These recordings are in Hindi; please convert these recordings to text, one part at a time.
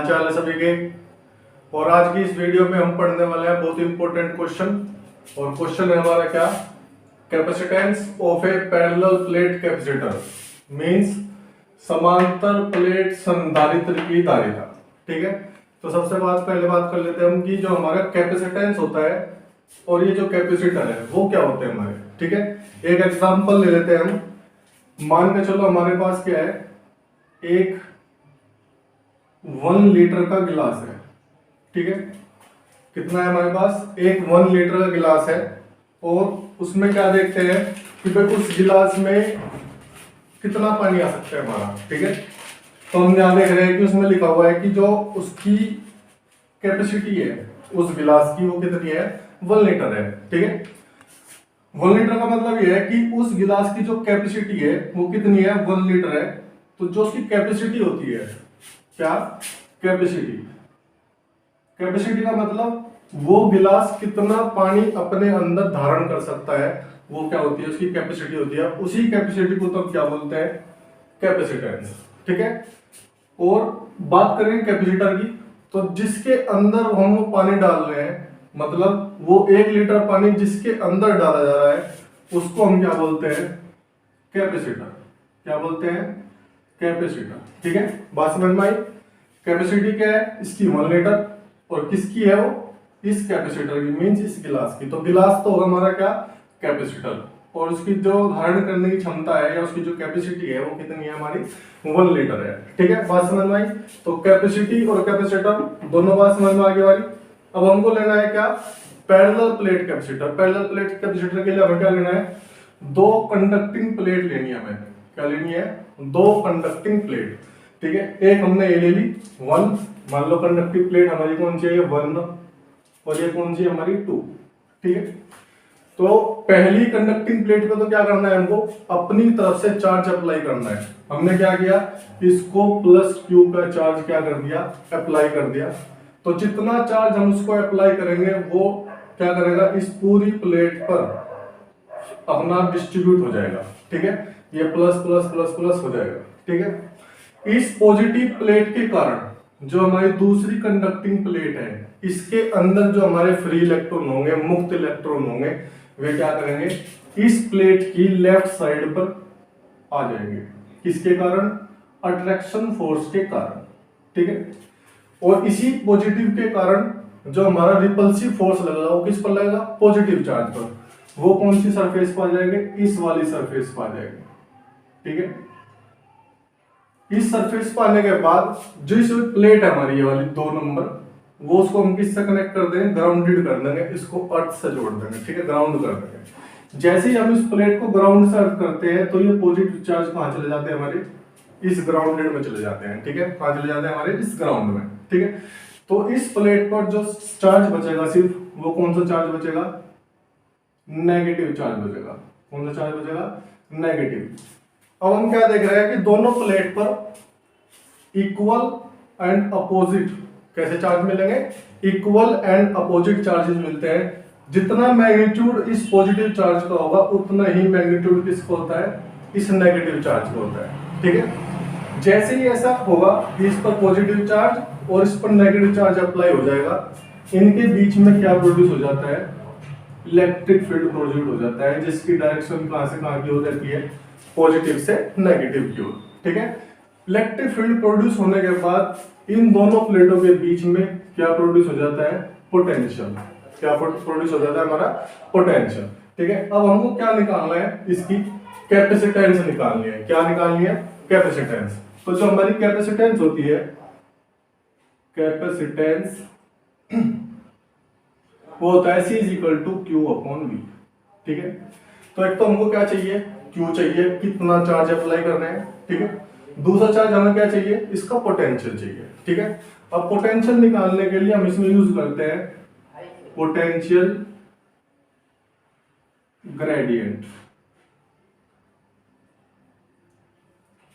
हाल चाल है सभी के। और आज की इस वीडियो में हम पढ़ने वाले हैं बहुत इंपॉर्टेंट क्वेश्चन। और क्वेश्चन है हमारा क्या, capacitance of A parallel plate capacitor means समांतर प्लेट संधारित्र की धारिता। ठीक है, तो सबसे पहले बात कर लेते हैं हम कि जो हमारा कैपेसिटेंस होता है और ये जो कैपेसिटर है वो क्या होते हैं हमारे। ठीक है, एक एग्जांपल ले लेते हैं हम। मान के चलो हमारे पास क्या है, एक 1 लीटर का गिलास है। ठीक है, कितना है हमारे पास, एक 1 लीटर का गिलास है। और उसमें क्या देखते हैं कि भाई उस गिलास में कितना पानी आ सकता है हमारा। ठीक है, तो हम यहाँ देख रहे हैं कि उसमें लिखा हुआ है कि जो उसकी कैपेसिटी है उस गिलास की वो कितनी है, 1 लीटर है। ठीक है, 1 लीटर का मतलब ये है कि उस गिलास की जो कैपेसिटी है वो कितनी है, 1 लीटर है। तो जो उसकी कैपेसिटी होती है, क्या कैपेसिटी, कैपेसिटी का मतलब वो गिलास कितना पानी अपने अंदर धारण कर सकता है, वो क्या होती है, उसकी कैपेसिटी होती है। उसी कैपेसिटी को तो क्या बोलते हैं, कैपेसिटेंस। ठीक है, और बात करेंगे कैपेसिटर की, तो जिसके अंदर हम पानी डाल रहे हैं, मतलब वो 1 लीटर पानी जिसके अंदर डाला जा रहा है उसको हम क्या बोलते हैं, कैपेसिटर। क्या बोलते हैं, कैपेसिटर। ठीक है, बात समझ में आई। कैपेसिटी क्या है, इसकी 1 लीटर, और किसकी है वो, इस कैपेसिटर की, मींस इस गिलास की। तो गिलास तो होगा हमारा क्या, कैपेसिटर, और उसकी जो धारण करने की क्षमता है या उसकी जो कैपेसिटी है वो कितनी है हमारी, 1 लीटर है। ठीक है, बात समझ में आई। तो कैपेसिटी और कैपेसिटर दोनों बात समझ में आ गई हमारी। अब हमको लेना है क्या, parallel plate capacitor. Parallel plate capacitor के लिए हमें क्या लेना है, 2 कंडक्टिंग प्लेट लेनी है हमें। क्या लेनी है, 2 कंडक्टिंग प्लेट। ठीक है, एक हमने ये ले ली 1, मान लो कंडक्टिव प्लेट हमारी कौन सी है, 1, और ये कौन सी है हमारी 2। ठीक है, तो पहली कंडक्टिंग प्लेट पे तो क्या करना है, हमको अपनी तरफ से चार्ज अप्लाई करना है। हमने क्या किया, इसको प्लस क्यू का चार्ज क्या कर दिया, अप्लाई कर दिया। तो जितना चार्ज हम उसको अप्लाई करेंगे वो क्या करेगा, इस पूरी प्लेट पर अपना डिस्ट्रीब्यूट हो जाएगा। ठीक है, ये प्लस प्लस प्लस प्लस हो जाएगा। ठीक है, इस पॉजिटिव प्लेट के कारण जो हमारी दूसरी कंडक्टिंग प्लेट है, इसके अंदर जो हमारे फ्री इलेक्ट्रॉन होंगे, मुक्त इलेक्ट्रॉन होंगे, वे क्या करेंगे, इस प्लेट की लेफ्ट साइड पर आ जाएंगे। किसके कारण, अट्रैक्शन फोर्स के कारण। ठीक है, और इसी पॉजिटिव के कारण जो हमारा रिपल्सिव फोर्स लगेगा वो किस पर लगेगा, पॉजिटिव चार्ज पर। वो कौन सी सरफेस पर आ जाएंगे, इस वाली सरफेस पर आ जाएंगे। ठीक है, इस सरफेस पर आने के बाद जो इस प्लेट है हमारी ये वाली 2 नंबर, वो उसको हम किससे कनेक्ट कर देंगे, ग्राउंडेड कर देंगे, इसको अर्थ से जोड़ देंगे। ठीक है, ग्राउंड कर देंगे। जैसे ही हम इस प्लेट को ग्राउंड से अर्थ करते हैं तो ये पॉजिटिव चार्ज कहां चले जाते हैं, हमारे इस ग्राउंडेड में चले जाते हैं। ठीक है, कहां चले जाते हैं, हमारे इस ग्राउंड में। ठीक है, तो इस प्लेट पर जो चार्ज बचेगा सिर्फ, वो कौन सा चार्ज बचेगा, नेगेटिव चार्ज बचेगा। कौन सा चार्ज बचेगा, नेगेटिव। अब हम क्या देख रहे हैं कि दोनों प्लेट पर इक्वल एंड अपोजिट कैसे चार्ज मिलेंगे, इक्वल एंड अपोजिट चार्जेस मिलते हैं। जितना मैग्नीट्यूड इस पॉजिटिव चार्ज का होगा उतना ही मैग्नीट्यूड किसका होता है, इस नेगेटिव चार्ज का होता है। ठीक है, जैसे ही ऐसा होगा कि इस पर पॉजिटिव चार्ज और इस पर नेगेटिव चार्ज अप्लाई हो जाएगा, इनके बीच में क्या प्रोड्यूस हो जाता है, इलेक्ट्रिक फील्ड प्रोड्यूस हो जाता है, जिसकी डायरेक्शन कहां से कहां की हो जाती है, पॉजिटिव से नेगेटिव की ओर। ठीक है, इलेक्ट्रिक फील्ड प्रोड्यूस होने के बाद इन दोनों प्लेटों के बीच में क्या प्रोड्यूस हो जाता है, पोटेंशियल। क्या प्रोड्यूस हो जाता है, हमारा पोटेंशियल। ठीक है, अब हमको क्या निकालना है, इसकी कैपेसिटेंस निकालनी है। क्या निकालनी है, कैपेसिटेंस। तो जो हमारी कैपेसिटेंस होती है, कैपेसिटेंस वो होता है C = Q/V। ठीक है, तो एक तो हमको क्या चाहिए, Q चाहिए, कितना चार्ज अप्लाई कर रहे हैं। ठीक है, दूसरा चार्ज हमें क्या चाहिए, इसका पोटेंशियल चाहिए। ठीक है, अब पोटेंशियल निकालने के लिए हम इसमें यूज करते हैं पोटेंशियल ग्रेडियंट।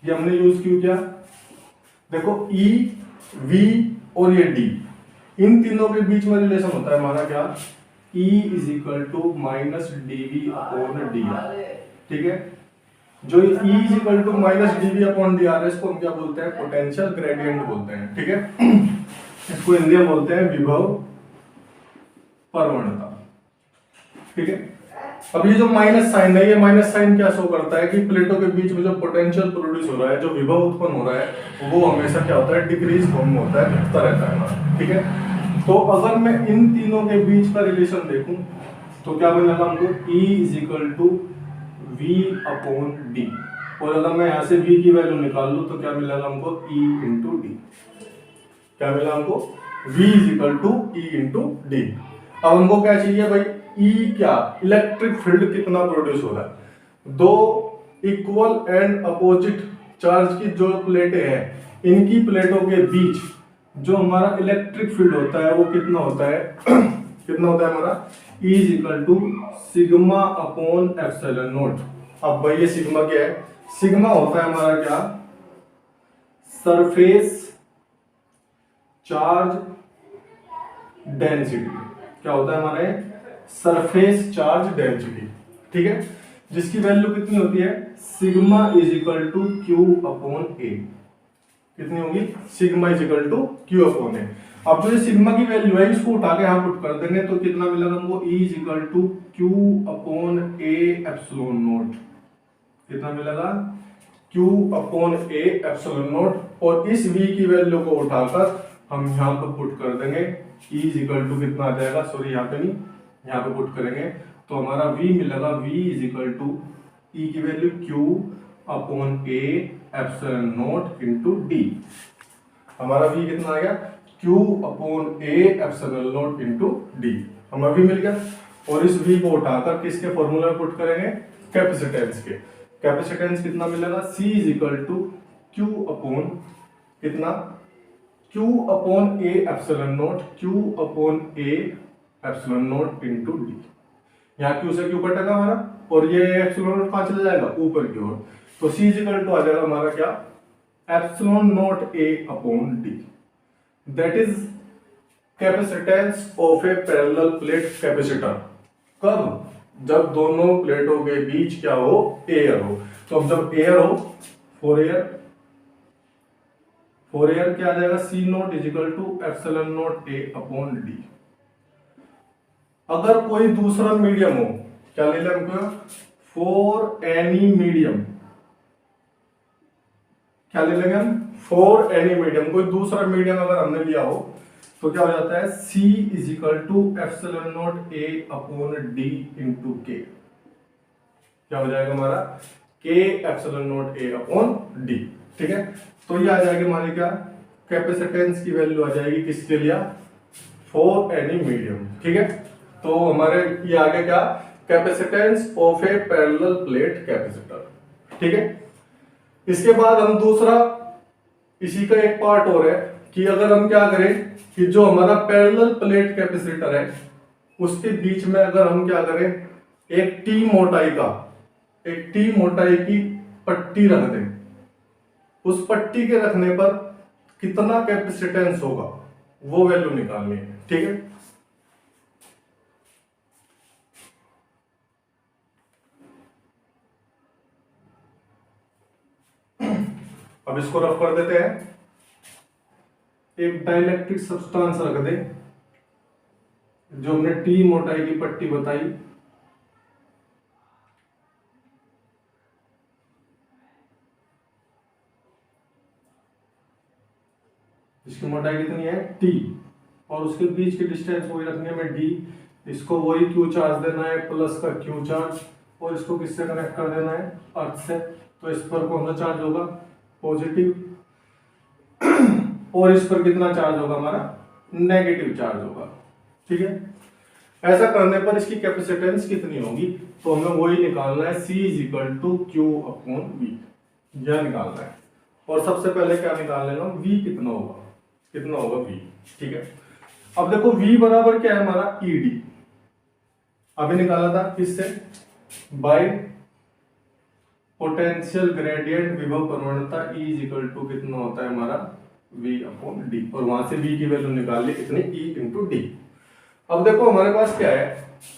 ये हमने यूज क्यों किया, देखो E, V और ये D, इन तीनों के बीच में रिलेशन होता है हमारा क्या, E = -dV/dr। ठीक है, जो E = -dV/dr है, इसको हम क्या बोलते हैं, पोटेंशियल ग्रेडियंट बोलते हैं। ठीक है, इसको हिंदी में बोलते हैं विभव प्रवणता। ठीक है, अब ये जो माइनस साइन है, ये माइनस साइन क्या शो करता है कि प्लेटों के बीच में जो पोटेंशियल प्रोड्यूस हो रहा है, जो विभव उत्पन्न हो रहा है, वो हमेशा क्या होता है, डिक्रीज फॉर्म में होता है, घटता रहता है। ठीक है, तो अगर मैं इन तीनों के बीच का रिलेशन देखूं तो क्या मिलेगा हमको, E = V अपॉन D। और अगर मैं यहाँ से V की वैल्यू निकाल लूं तो क्या मिलेगा हमको, E × D। क्या मिला हमको, V = E × D। अब हमको क्या चाहिए भाई, E क्या, इलेक्ट्रिक फील्ड कितना प्रोड्यूस हो रहा है। दो इक्वल एंड अपोजिट चार्ज की जो प्लेटें हैं, इनकी प्लेटों के बीच जो हमारा इलेक्ट्रिक फील्ड होता है वो कितना होता है कितना होता है हमारा, E = sigma upon epsilon not. अब भाई ये सिग्मा क्या है, सिग्मा होता है हमारा क्या, सरफेस चार्ज डेंसिटी। क्या होता है हमारे, सरफेस चार्ज डेंसिटी। ठीक है, जिसकी वैल्यू कितनी होती है, सिग्मा = Q अपॉन A। कितनी होगी, सिग्मा = Q अपॉन A। अब जो ये सिग्मा की वैल्यू है इसको उठा के यहाँ पुट कर देंगे तो कितना मिलेगा हमको, E = Q upon A epsilon not. कितना मिलेगा, Q upon A epsilon not. और इस V की वैल्यू को उठाकर हम यहाँ पर पुट कर देंगे, E = कितना आ जाएगा, सॉरी यहाँ पे नहीं, यहाँ पे पुट करेंगे तो हमारा V मिलेगा, V = E की value Q upon A epsilon not into D। हमारा V कितना आ गया, Q upon A epsilon not into D। हमारा V मिल गया। और इस V को उठाकर किसके फॉर्मूला में पुट करेंगे, कैपेसिटेंस के। कैपेसिटेंस कितना मिलेगा, C = Q अपॉन कितना, Q upon A epsilon not, Q upon A epsilon not into D। यहाँ Q से Q कटेगा हमारा और ये एप्सिलॉन नॉट कहाँ चला जाएगा, ऊपर की ओर। तो C = आ जाएगा हमारा क्या, epsilon not A upon D। That is capacitance of A parallel plate capacitor. कब, जब दोनों प्लेटों के बीच क्या हो, एयर हो। तो अब जब एयर हो, फॉर एयर क्या आ जाएगा, C0 = epsilon not A upon D। अगर कोई दूसरा मीडियम हो, क्या ले लें हमको, फॉर एनी मीडियम, क्या ले लेंगे हम, फॉर एनी मीडियम, कोई दूसरा मीडियम अगर हमने लिया हो तो क्या हो जाता है, C = epsilon not A upon D into K। क्या हो जाएगा हमारा, K epsilon not A upon D। ठीक है, तो ये आ जाएगी हमारी क्या, कैपेसिटेंस की वैल्यू आ जाएगी किसके लिए, फॉर एनी मीडियम। ठीक है, तो हमारे ये आ गया क्या, capacitance of A parallel plate capacitor. ठीक है, इसके बाद हम दूसरा, इसी का एक पार्ट और है कि अगर हम क्या करें कि जो हमारा पैरेलल प्लेट कैपेसिटर है उसके बीच में अगर हम क्या करें, एक टी मोटाई की पट्टी रख दें, उस पट्टी के रखने पर कितना कैपेसिटेंस होगा वो वैल्यू निकालनी है। ठीक है, अब इसको रफ कर देते हैं। एक डाइलेक्ट्रिक सब्सटेंस रख दे, जो हमने टी मोटाई की पट्टी बताई, इसकी मोटाई कितनी है टी, और उसके बीच की डिस्टेंस वही रखनी है हमें डी। इसको वही क्यू चार्ज देना है, प्लस का क्यू चार्ज, और इसको किससे कनेक्ट कर देना है, अर्थ से। तो इस पर कौन सा चार्ज होगा, पॉजिटिव, और इस पर कितना चार्ज होगा हमारा, नेगेटिव चार्ज होगा। ठीक है, ऐसा करने पर इसकी कैपेसिटेंस कितनी होगी, तो हमें वही निकालना है, C = Q अपॉन V, यह निकालना है। और सबसे पहले क्या निकाल लेना, V कितना होगा V। ठीक है, अब देखो V बराबर क्या है हमारा, ED। अभी निकाला था किससे, बाय पोटेंशियल ग्रेडियंट विभव प्रवणता, E = कितना होता है हमारा, V अपॉन D। और वहां से V की वैल्यू निकाल ली कितनी, E × D। अब देखो हमारे पास क्या है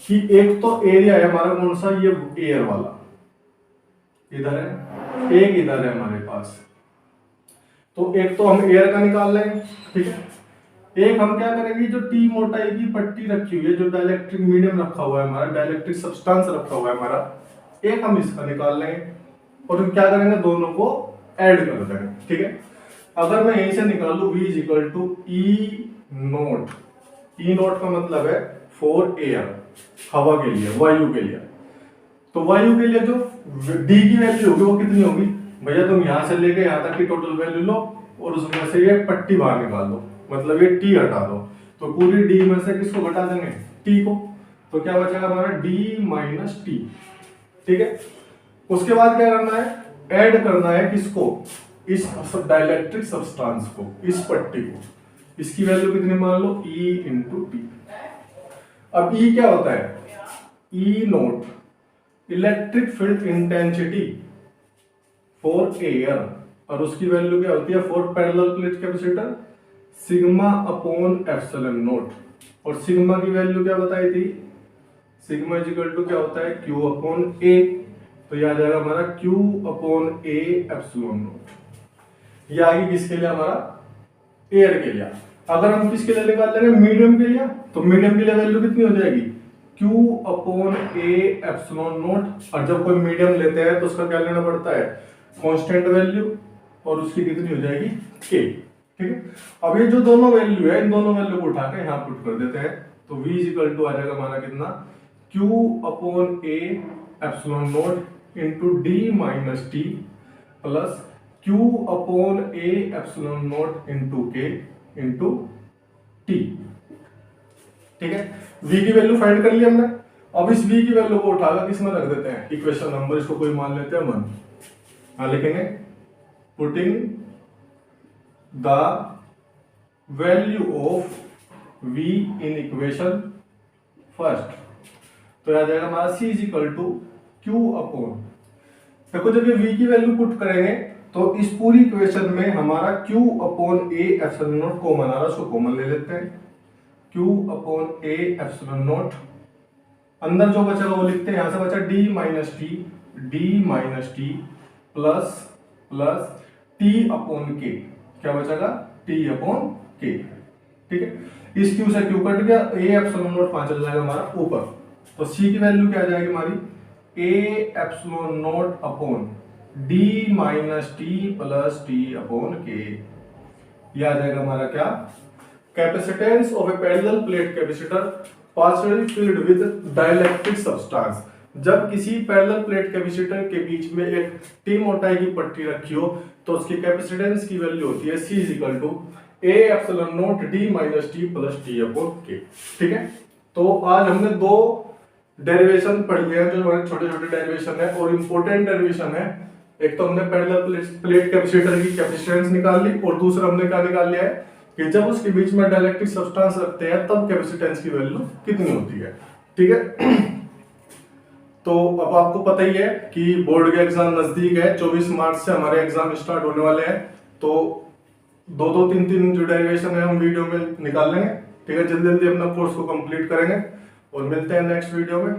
कि एक तो एरिया है हमारा कौन सा, ये एयर वाला इधर है, एक इधर है हमारे पास। तो एक तो हम एयर का निकाल लें, ठीक है, एक हम क्या करेंगे, जो टी मोटाई की पट्टी रखी हुई है, जो डाइलेक्ट्रिक मीडियम रखा हुआ है हमारा, डाइलेक्ट्रिक सब्सटेंस रखा हुआ है हमारा, एक हम इसका निकाल लेंगे और फिर क्या करेंगे, दोनों को ऐड कर देंगे। ठीक है, अगर मैं यहीं से निकालू v is equal to E naught, E naught का मतलब है फॉर एयर, हवा के लिए, वायु के लिए। तो वायु के लिए जो d की वैल्यू होगी वो कितनी होगी भैया, तुम यहां से लेके यहां तक की टोटल वैल्यू लो और उसमें से ये पट्टी बाहर निकाल दो, मतलब ये t हटा दो, तो पूरी d में से किसको घटा देंगे, t को, तो क्या बचेगा हमारा d माइनस टी। ठीक है, उसके बाद क्या करना है, ऐड करना है किसको, इस डाइलेक्ट्रिक सब्सटेंस को, इस पट्टी को, इसकी वैल्यू कितनी मान लो, E इंटू टी। अब E क्या होता है, E note electric field intensity for air, और उसकी वैल्यू क्या होती है for parallel plate capacitor, sigma upon epsilon note, और सिग्मा की वैल्यू क्या बताई थी, सिग्मा इज इक्वल टू क्या होता है Q अपॉन A, तो यह आ जाएगा हमारा Q upon A epsilon note. ये आगे किसके लिए, हमारा एयर के लिए। अगर हम किसके लिए निकाल लेंगे, मीडियम के लिए, तो मीडियम के लिए वैल्यू कितनी हो जाएगी, Q upon A epsilon note, और जब कोई मीडियम लेते हैं तो उसका क्या लेना पड़ता है, कांस्टेंट वैल्यू, और उसकी कितनी हो जाएगी K। ठीक है, अब ये जो दोनों वैल्यू है, इन दोनों वैल्यू को उठा के यहाँ पुट कर देते हैं, तो V इज इक्वल टू आ जाएगा हमारा कितना, Q upon A epsilon note into D minus T plus Q upon A epsilon note into K into T। ठीक है, V की वैल्यू फाइंड कर ली हमने। अब इस V की वैल्यू को उठाकर किस में रख देते हैं, इक्वेशन नंबर, इसको कोई मान लेते हैं 1, हाँ लिखेंगे, putting the value of V in equation first, तो आ जाएगा हमारा C is equal to Q upon, देखो जब ये V की वैल्यू पुट करेंगे तो इस पूरी इक्वेशन में हमारा Q upon A epsilon naught common आ रहा है, उसको कॉमन ले लेते हैं, Q upon A epsilon naught, अंदर जो बचेगा वो लिखते हैं, यहां से बचा D minus T plus plus T upon K, क्या बचेगा T अपॉन K। ठीक है, इस Q से Q कट गया, A एप्सिलॉन नोट 5 चल जाएगा हमारा ऊपर, तो C की वैल्यू क्या आ जाएगी हमारी, A epsilon naught upon D minus T plus T upon K, यह आ जाएगा हमारा क्या, capacitance of A parallel plate capacitor partially filled with dielectric substance. जब किसी पैरेलल प्लेट कैपेसिटर के बीच में एक टी मोटाई की पट्टी रखी हो तो उसकी कैपेसिटेंस की वैल्यू होती है C is equal to A epsilon naught D minus T plus T upon K। ठीक है, तो आज हमने दो डेरिवेशन पढ़ लिए हैं, जो हमारे छोटे छोटे डेरिवेशन है और इम्पोर्टेंट डेरिवेशन है। एक तो हमने पैरेलल प्लेट कैपेसिटर की कैपेसिटेंस निकाल ली, और दूसरा हमने क्या निकाल लिया है कि जब उसके बीच में डाइलेक्ट्रिक सब्सटेंस रखते हैं तब कैपेसिटेंस की वैल्यू कितनी होती है। ठीक है, तो अब आपको पता ही है कि बोर्ड के एग्जाम नजदीक है, 24 मार्च से हमारे एग्जाम स्टार्ट होने वाले हैं, तो दो तीन जो डेरिवेशन है हम वीडियो में निकाल लेंगे। ठीक है, जल्दी जल्दी अपना कोर्स को कंप्लीट करेंगे और मिलते हैं नेक्स्ट वीडियो में।